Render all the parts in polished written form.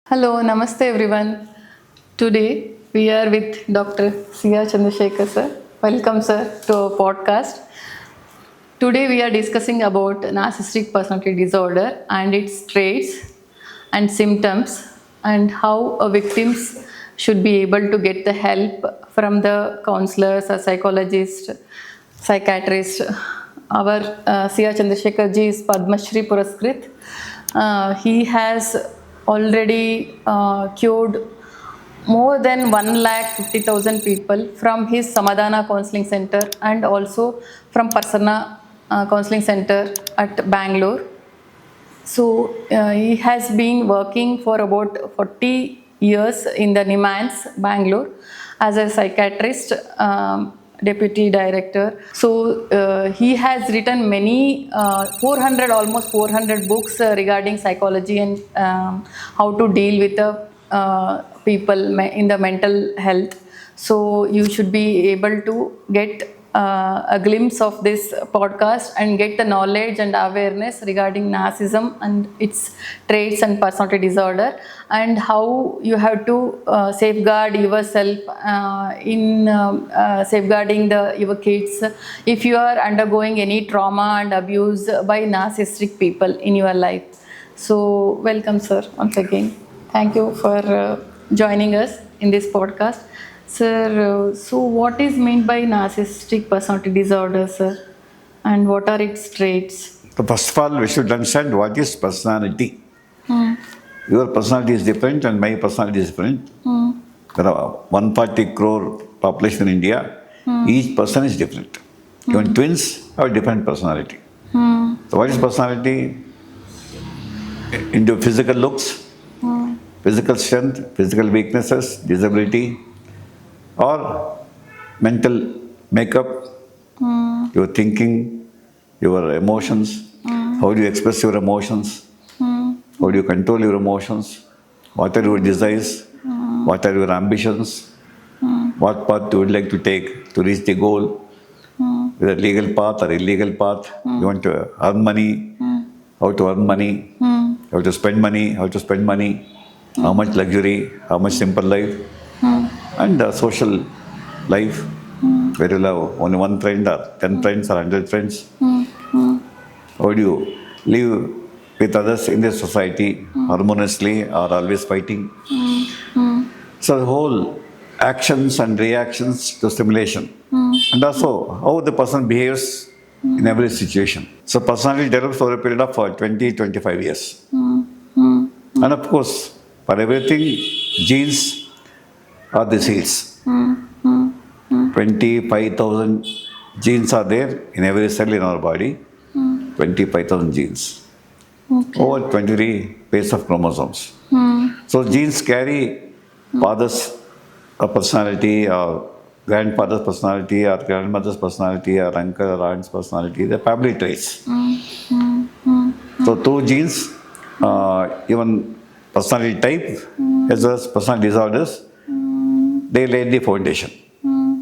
Hello, Namaste everyone. Today we are with Dr. Chandrasekhar sir. Welcome sir to our podcast. Today we are discussing about narcissistic personality disorder and its traits and symptoms and how victims should be able to get the help from the counselors or psychologists, psychiatrists. Our Sia Chandrasekhar ji is Padma Shri Puraskrit. He has already cured more than 1,50,000 people from his Samadhana Counseling Center and also from Parsana Counseling Center at Bangalore. So he has been working for about 40 years in the Nimans, Bangalore, as a psychiatrist, deputy director. So he has written many 400, almost 400 books regarding psychology and how to deal with the people in the mental health. So you should be able to get a glimpse of this podcast and get the knowledge and awareness regarding narcissism and its traits and personality disorder, and how you have to safeguard yourself in safeguarding your kids if you are undergoing any trauma and abuse by narcissistic people in your life. So welcome sir once again. Thank you for joining us in this podcast. Sir, so what is meant by narcissistic personality disorder, sir? And what are its traits? So first of all, we should understand what is personality. Your personality is different and my personality is different. There are 140 crore population in India. Each person is different. Even twins have different personality. So what is personality? Into physical looks, physical strength, physical weaknesses, disability, or mental makeup, your thinking, your emotions, how do you express your emotions, how do you control your emotions, what are your desires, what are your ambitions, what path you would like to take to reach the goal, whether legal path or illegal path, you want to earn money, how to earn money, how to spend money, how much luxury, how much simple life, and social life, where you have only one friend or 10 friends or 100 friends. How do you live with others in the society harmoniously or always fighting? So the whole actions and reactions to stimulation, and also how the person behaves in every situation. So personality develops over a period of 20-25 years. And of course, for everything, genes are the seeds. 25,000 genes are there in every cell in our body. 25,000 genes. Over 23 pairs of chromosomes. So genes carry father's personality or grandfather's personality or grandmother's personality or uncle or aunt's personality, the family traits. So through genes, even personality type as well as personality disorders, they lay the foundation.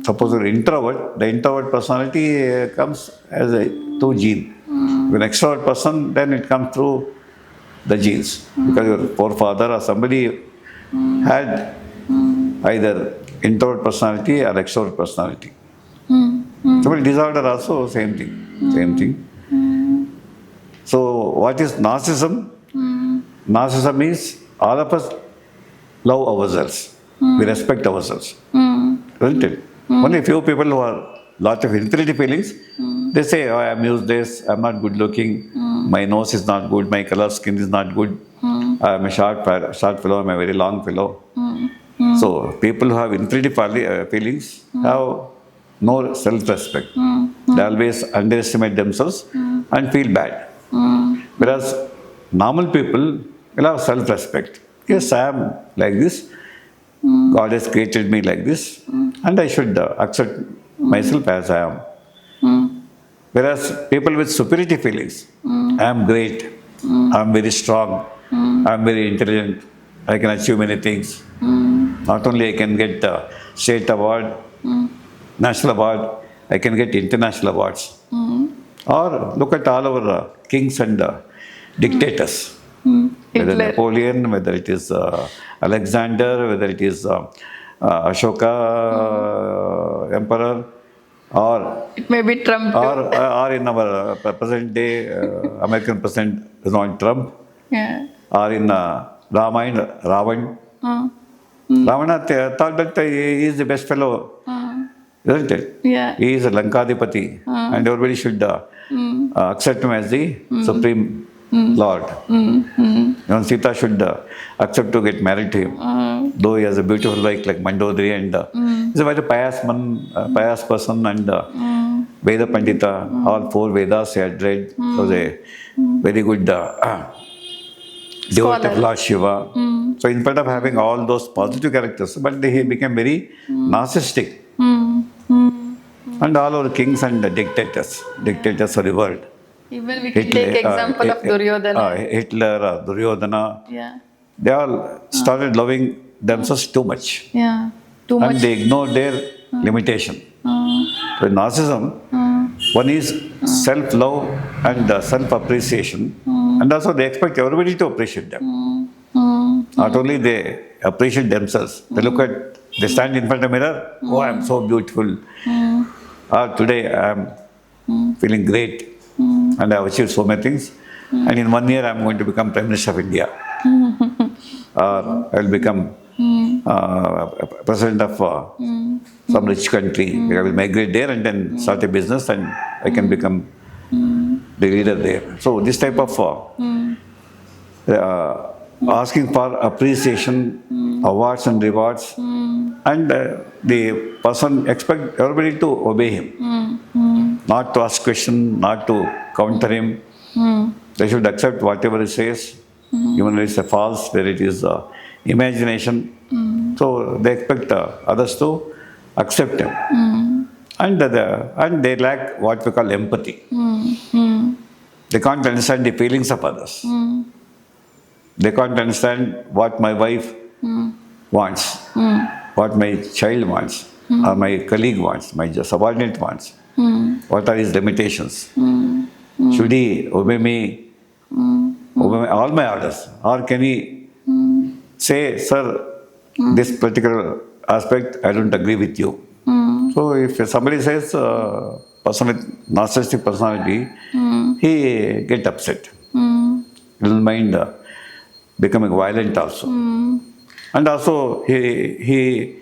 Suppose you're introvert, the introvert personality comes as through gene. If you're an extrovert person, then it comes through the genes. Because your forefather or somebody had either introvert personality or extrovert personality. So disorder also same thing. So what is narcissism? Narcissism is all of us love ourselves. We respect ourselves. Isn't it? Only a few people who are lot of inferiority feelings, they say, oh, I'm useless, I'm not good looking, my nose is not good, my color skin is not good, I'm a short fellow, I'm a very long fellow. So people who have inferiority feelings have no self-respect. They always underestimate themselves and feel bad. Whereas normal people will have self-respect. Yes, I am like this. God has created me like this, and I should accept myself as I am. Whereas people with superiority feelings, I am great, I am very strong, I am very intelligent, I can achieve many things. Not only I can get state award, national award, I can get international awards. Or look at all our kings and dictators. whether Hitler. Napoleon, whether it is Alexander, whether it is Ashoka emperor, or It may be Trump too. or in our present day American President Donald Trump, Yeah. or in Ramayana, Ravan. Ravana thought that he is the best fellow, isn't it? Yeah. He is a Lankadipati, and everybody should accept him as the supreme lord. Even Sita should accept to get married to him, though he has a beautiful wife like Mandodari, and he's a very pious man, pious person, and Veda Pandita, all 4 Vedas he had read. Was a very good devotee of Lord Shiva. So in spite of having all those positive characters, but he became very narcissistic. And all our kings and dictators of the world. Even we can take example of Duryodhana. Hitler, Duryodhana, Yeah. they all started loving themselves too much. Yeah. Too And much. they ignored their limitation. So in narcissism, one is self-love and self-appreciation, and also they expect everybody to appreciate them. Not only they appreciate themselves, they stand in front of the mirror, oh, I'm so beautiful. Today I'm feeling great, and I have achieved so many things. And in 1 year I'm going to become Prime Minister of India. Or I will become president of some rich country. I will migrate there and then start a business, and I can become the leader there. So this type of asking for appreciation, awards and rewards, and the person expect everybody to obey him, not to ask question, not to counter him. They should accept whatever he says, even if it's false, where it is imagination. So they expect others to accept him, and they lack what we call empathy. They can't understand the feelings of others. They can't understand what my wife wants, what my child wants, or my colleague wants, my subordinate wants. What are his limitations? Should he obey me, all my orders? Or can he say, sir, this particular aspect I don't agree with you? So if somebody says, person with narcissistic personality, he get upset. He will mind becoming violent also. And also he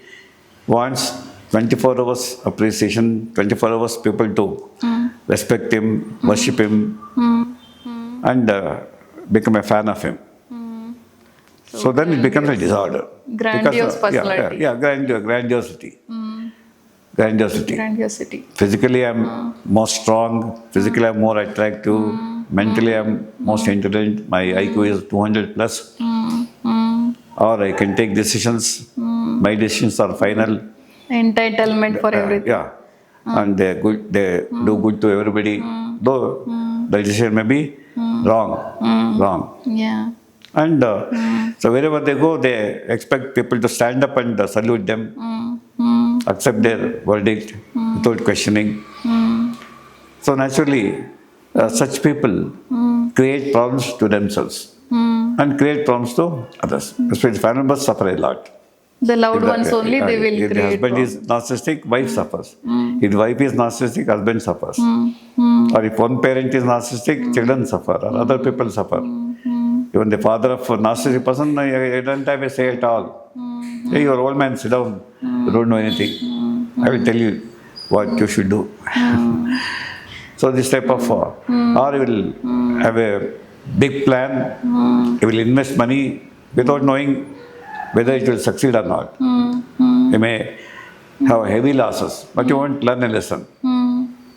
wants 24 hours appreciation, 24 hours people to respect him, worship him, and become a fan of him. So then it becomes a disorder. Grandiose personality. Grandiosity. Grandiosity. Physically I'm more strong, physically I'm more attractive, mentally I'm most intelligent, my IQ is 200 plus, or I can take decisions, my decisions are final. Entitlement for everything. And they do good to everybody, though the decision may be wrong. Yeah. And so wherever they go, they expect people to stand up and salute them, accept their verdict without questioning. So naturally, such people create problems to themselves and create problems to others. Especially family members suffer a lot. The loved ones only they will If the create. husband is narcissistic, wife suffers. If the wife is narcissistic, husband suffers. Or if one parent is narcissistic, children suffer, or other people suffer. Even the father of a narcissistic person, I don't have a say at all. Hey, you're old man, sit down. You don't know anything. I will tell you what you should do. So this type of, or you will have a big plan, you will invest money without knowing whether it will succeed or not. You may have heavy losses, but you won't learn a lesson.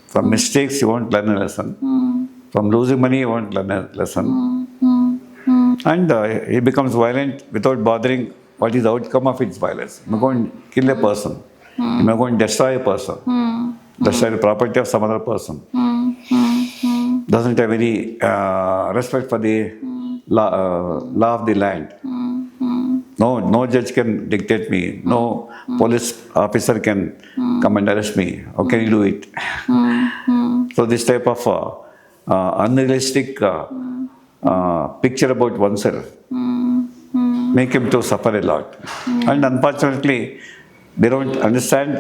From mistakes, you won't learn a lesson. From losing money, you won't learn a lesson. And he becomes violent without bothering what is the outcome of its violence. You may go and kill a person. You may go and destroy a person. Destroy the property of some other person. Doesn't have any respect for the law of the land. No judge can dictate me. No police officer can come and arrest me. How can you do it? So this type of unrealistic picture about oneself, make him to suffer a lot. And unfortunately, they don't understand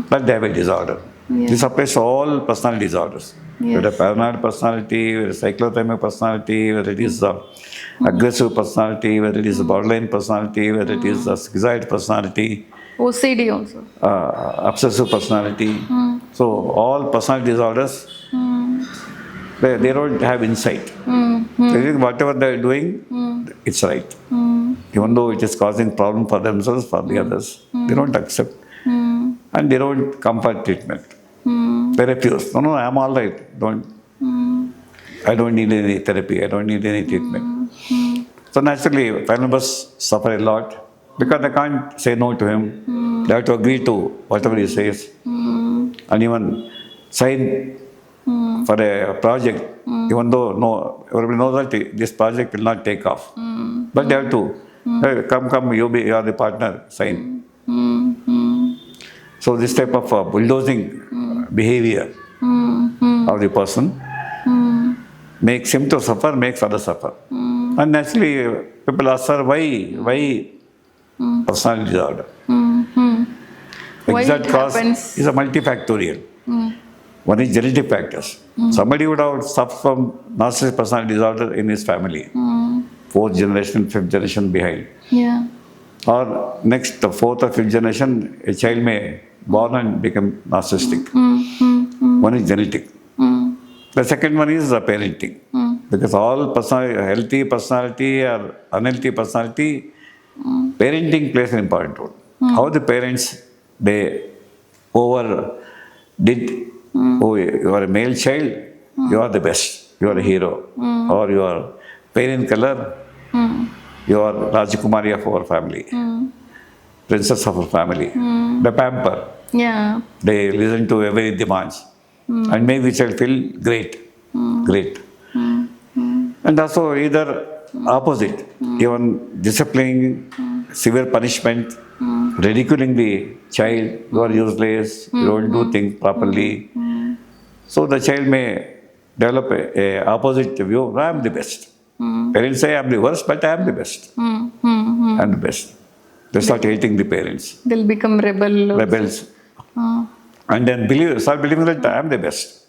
that they have a disorder. This applies to all personality disorders. Whether a paranoid personality, whether a cyclothymic personality, whether it is aggressive personality, whether it is a borderline personality, whether it is a schizoid personality, OCD also. obsessive personality. So all personality disorders, they don't have insight. They think whatever they are doing, it's right. Even though it is causing problem for themselves, for the others, they don't accept. And they don't come for treatment. They refuse. No, I'm all right. I don't need any therapy. I don't need any treatment. So naturally, family members suffer a lot because they can't say no to him. They have to agree to whatever he says. And even sign for a project, even though everybody knows that this project will not take off. But they have to, hey, come, you are the partner, sign. So this type of bulldozing behavior of the person makes him to suffer, makes others suffer. And naturally, people ask, sir, why personality disorder? Why Exact it cause happens? is a multifactorial. One is genetic factors. Somebody would have suffered from narcissistic personality disorder in his family. Fourth generation, fifth generation behind. Yeah. Or next, the fourth or fifth generation, a child may born and become narcissistic. One is genetic. The second one is parenting. Because all healthy personality or unhealthy personality, parenting plays an important role. How the parents, they overdid, oh, you are a male child, you are the best, you are a hero. Or you are fair in color, you are Rajakumari of our family, princess of our family. The pamper, Yeah. they listen to every demands and make the child feel great. And also either opposite, even disciplining, severe punishment, ridiculing the child, you are useless, you don't do things properly. So the child may develop a opposite view, I am the best. Parents say I am the worst, but I am the best. I am the best. They start hating the parents. They'll become Rebels. And then start believing that I am the best.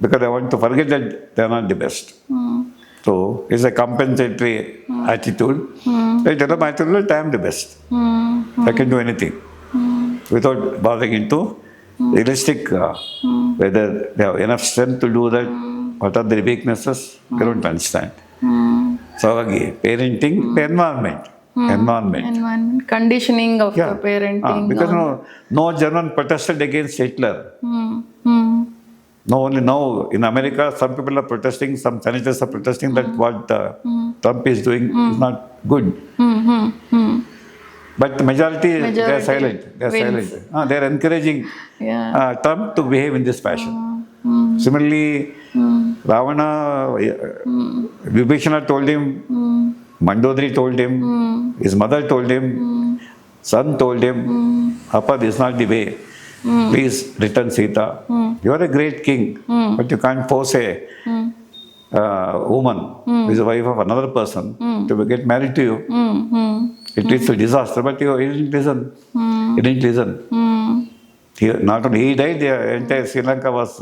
Because I want to forget that they are not the best. So it's a compensatory attitude. They develop attitude that I am the best. I can do anything. Without bothering into realistic, whether they have enough strength to do that, what are their weaknesses, they don't understand. So again, parenting, environment. Environment, conditioning of the parenting. Because no German protested against Hitler. No, only now in America, some people are protesting, some senators are protesting that what Trump is doing is not good. But the majority they are silent. They are wins. silent. They are encouraging Trump to behave in this fashion. Similarly, Ravana, Vibhishana told him, Mandodari told him, his mother told him, son told him, Appa, this is not the way. Please return Sita. You are a great king, but you can't force a woman who is the wife of another person to get married to you. It leads to disaster, but he didn't listen. He didn't listen. Not only he died, the entire Sri Lanka was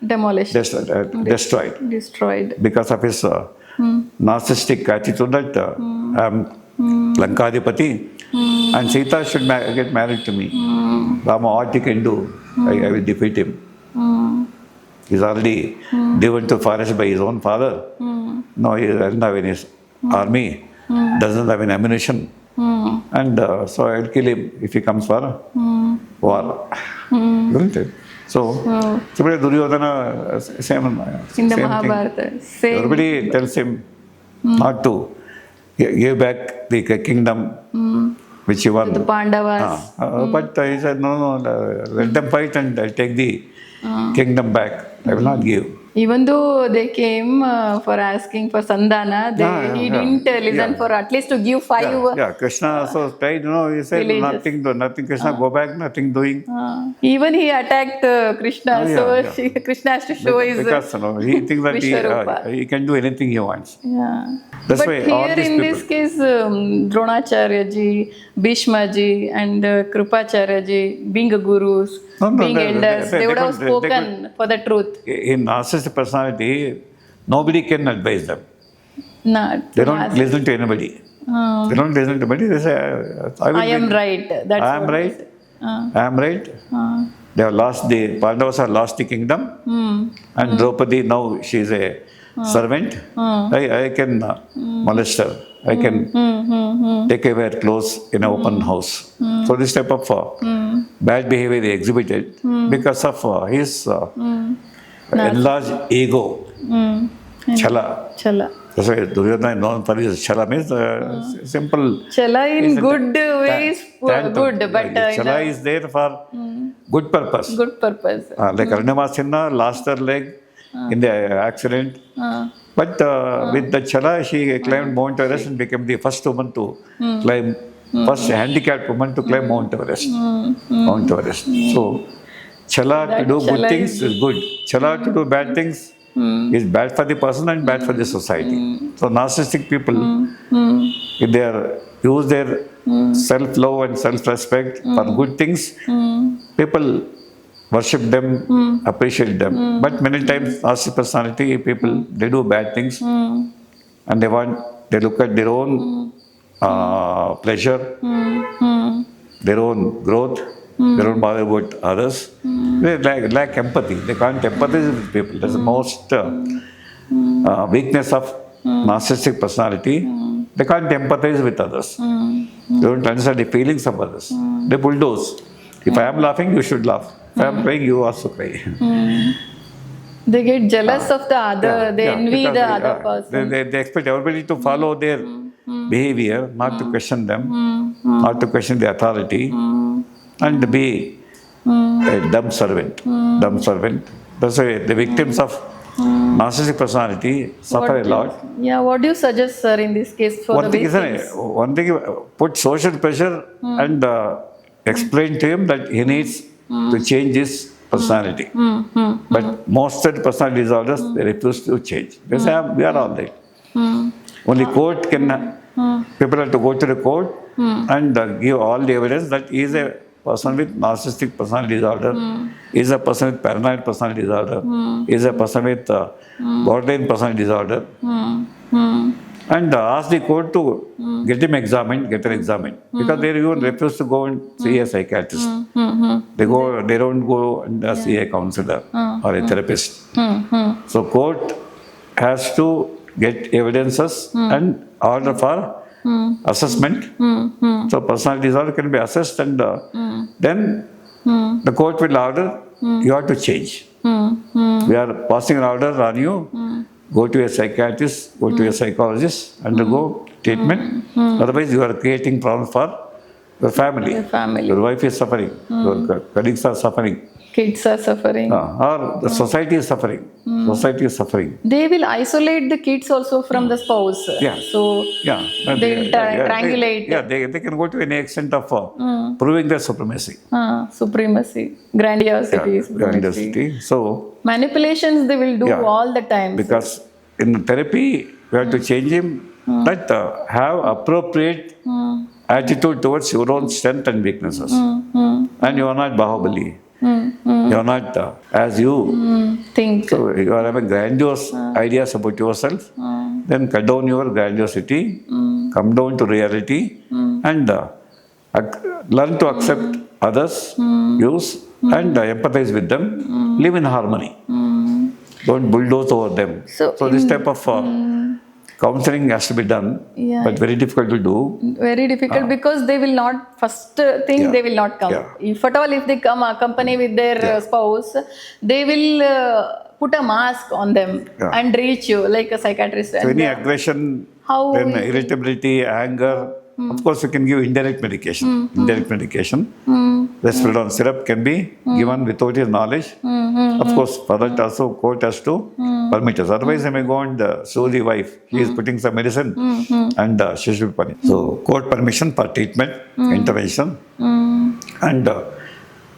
Demolished. destroyed because of his narcissistic attitude that I am Lankadipati and Sita should get married to me. Rama, what he can do, I will defeat him. He's already driven to forest by his own father. No, he doesn't have any army, doesn't have any ammunition. And so I will kill him if he comes for war. Isn't it? So, similarly, Duryodhana, same In the same Mahabharata, thing. same. Everybody tells him not to give back the kingdom which he won. The Pandavas. But he said, no, let them fight and I'll take the kingdom back. I will not give. Even though they came for asking for Sandana, he didn't listen for at least to give 5 Krishna also tried, he said villages. nothing, Krishna, go back, nothing doing. Even he attacked Krishna, Krishna has to show his Because he thinks that Vishwarupa. he can do anything he wants. Yeah. That's But why all here these in people. this case, Dronacharya ji, Bhishma ji, and Krupacharya ji, being gurus, being elders, they would have spoken for the truth. In narcissistic personality, nobody can advise them. Not They don't listen to anybody. They don't listen to anybody. They say, I am right. That's I am what right. they say. I am right. They have lost Pandavas have lost the kingdom. And Draupadi, now she is a servant. I can molest her. I can take away her clothes in an open house. So this type of bad behavior they exhibited because of his enlarged ego. Chala. Chala. That's why Duryodhana is known for his chala means simple. Chala in good way is good, but Chala is there for good purpose. good purpose. Like Arunamasinha lost her leg in the accident. But with the chala, she climbed Mount Everest and became the first woman to climb, first handicapped woman to climb Mount Everest. Mount Everest. So, chala to do good things is good. Chala to do bad things is bad for the person and bad for the society. So, narcissistic people, if they use their self-love and self-respect for good things, people worship them, appreciate them. But many times, narcissistic personality people, they do bad things and they look at their own pleasure, their own growth, they don't bother about others. They lack empathy. They can't empathize with people. That's the most weakness of narcissistic personality. They can't empathize with others. They don't understand the feelings of others. They bulldoze. If I am laughing, you should laugh. If I am crying, you also cry. They get jealous of the other, they envy the other person. They expect everybody to follow their behavior, not to question them, not to question the authority, and be a dumb servant. Dumb servant. That's why the victims of narcissistic personality suffer a lot. Yeah, what do you suggest, sir, in this case for the victims? One thing, put social pressure and explain to him that he needs to change his personality. But most of the personality disorders, they refuse to change. They say, we are all right. Only court can, people have to go to the court and give all the evidence that he is a person with narcissistic personality disorder, he is a person with paranoid personality disorder, he is a person with borderline personality disorder. And ask the court to get him examined, get her examined. Because they even refuse to go and see a psychiatrist. They don't go and see a counselor or a therapist. So court has to get evidences and order for assessment. So personality disorder can be assessed and then the court will order you have to change. We are passing an order on you. Go to a psychiatrist, go to a psychologist, undergo treatment. Otherwise, you are creating problems for your family. Your wife is suffering. Your colleagues are suffering. Kids are suffering. Or the society is suffering. Society is suffering. They will isolate the kids also from the spouse. Yeah. So they will triangulate. They can go to any extent of proving their supremacy. Supremacy, grandiosity. So manipulations they will do all the time. Because in therapy, we have to change him, but have appropriate attitude towards your own strength and weaknesses. And you are not Bahubali. You are not as you think. So you are having grandiose ideas about yourself. Then cut down your grandiosity, come down to reality, and learn to accept others' views and empathize with them. Live in harmony. Don't bulldoze over them. So this type of counseling has to be done, but very difficult to do. Very difficult because they will not, first thing they will not come. If at all, if they come accompany with their spouse, they will put a mask on them and reach you like a psychiatrist. So any aggression, then irritability, anger, of course you can give indirect medication. Risperidone syrup can be given without his knowledge. Of course, for that also court has to permit us. Otherwise, they may go and sue the wife. He is putting some medicine and she should be punished. So, court permission for treatment, intervention, and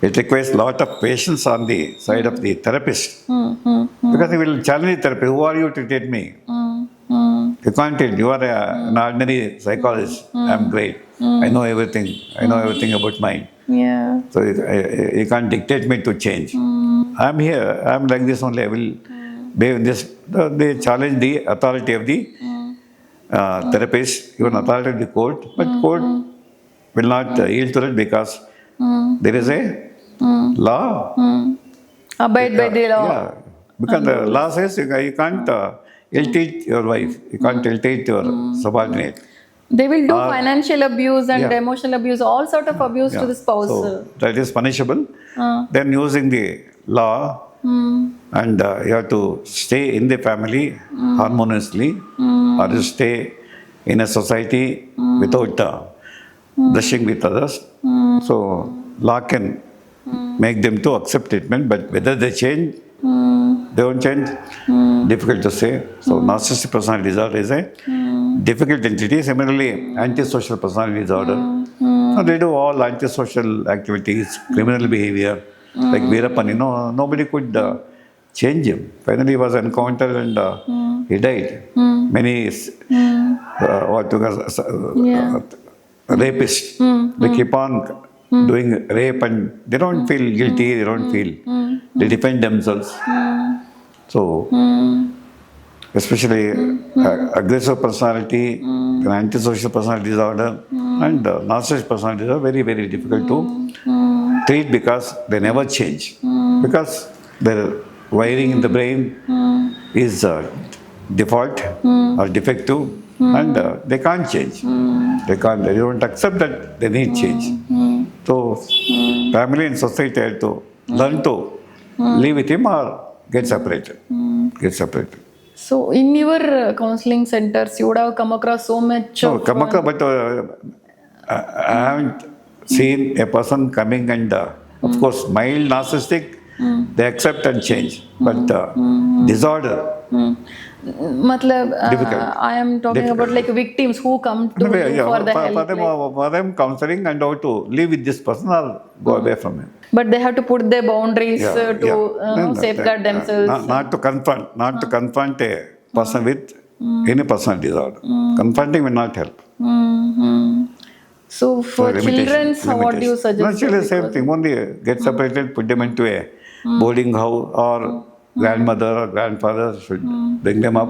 it requires a lot of patience on the side of the therapist. Because he will challenge the therapist. Who are you to treat me? You can't tell. You are an ordinary psychologist. I'm great. I know everything. I know everything about mind. Yeah. So you can't dictate me to change. I'm here. I'm like this only. I will behave this. They challenge the authority of the therapist, even authority of the court. But court will not yield to it because there is a law. Abide by the law. Yeah. Because the law says you can't ill-treat your wife. You can't ill-treat your subordinate. They will do financial abuse and yeah. emotional abuse, all sort of abuse to the spouse. So that is punishable. Then using the law, and you have to stay in the family harmoniously, or you stay in a society without brushing with others. So law can make them to accept treatment, but whether they change, they won't change, difficult to say. So narcissistic personality disorder is a difficult entity. Similarly, antisocial personality disorder. So they do all antisocial activities, criminal behavior, like Veerapan, nobody could change him. Finally, he was encountered and he died. Many rapists, they keep on doing rape and they don't feel guilty, they don't feel, they defend themselves. So, especially aggressive personality, antisocial personality disorder, and narcissistic personality disorder are very, very difficult to treat because they never change. Because their wiring in the brain is default or defective, and they can't change. They don't accept that they need change. So, family and society have to learn to live with him or get separated. So, in your counseling centers, you would have come across so much. No, but I haven't seen a person coming and, of course, mild narcissistic, they accept and change. But disorder, difficult. I am talking about like victims who come to you for the help. For them, counseling and how to live with this person or go away from him. But they have to put their boundaries to safeguard themselves. Not to confront a person with any personal disorder. Confronting will not help. So for children, what do you suggest? No, children, same thing. Only get separated, put them into a boarding house, or grandmother or grandfather should bring them up.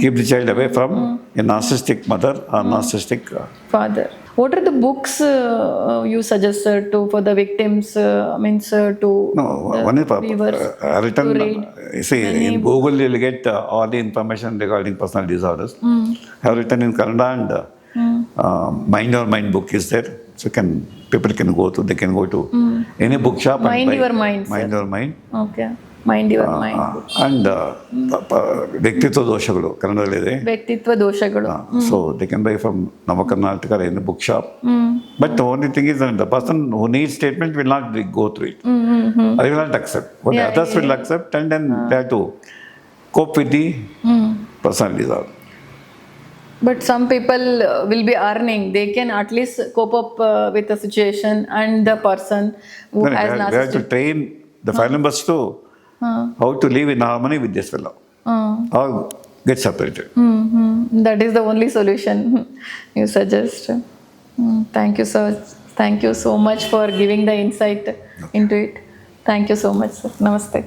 Keep the child away from a narcissistic mother or narcissistic father. What are the books you suggest for the victims? One is written. See, in Google you'll get all the information regarding personal disorders. I have written in Kannada and Mind Your Mind book is there. So people can go to. They can go to any bookshop. Mind Your Mind. Mind Your Mind. Okay. Mind Your Mind. And Vyaktitva Doshagalu, Kannadalide. Vyaktitva Doshagalu. So they can buy from Navakarnataka in the bookshop. But the only thing is that the person who needs treatment will not go through it. They will not accept. What the others will accept, and then they have to cope with the personal disorder. But some people will be earning. They can at least cope up with the situation and the person who has narcissistic. They have to train the family members to how to live in harmony with this fellow. Or get separated. That is the only solution you suggest. Thank you, sir. Thank you so much for giving the insight into it. Thank you so much, sir. Namaste.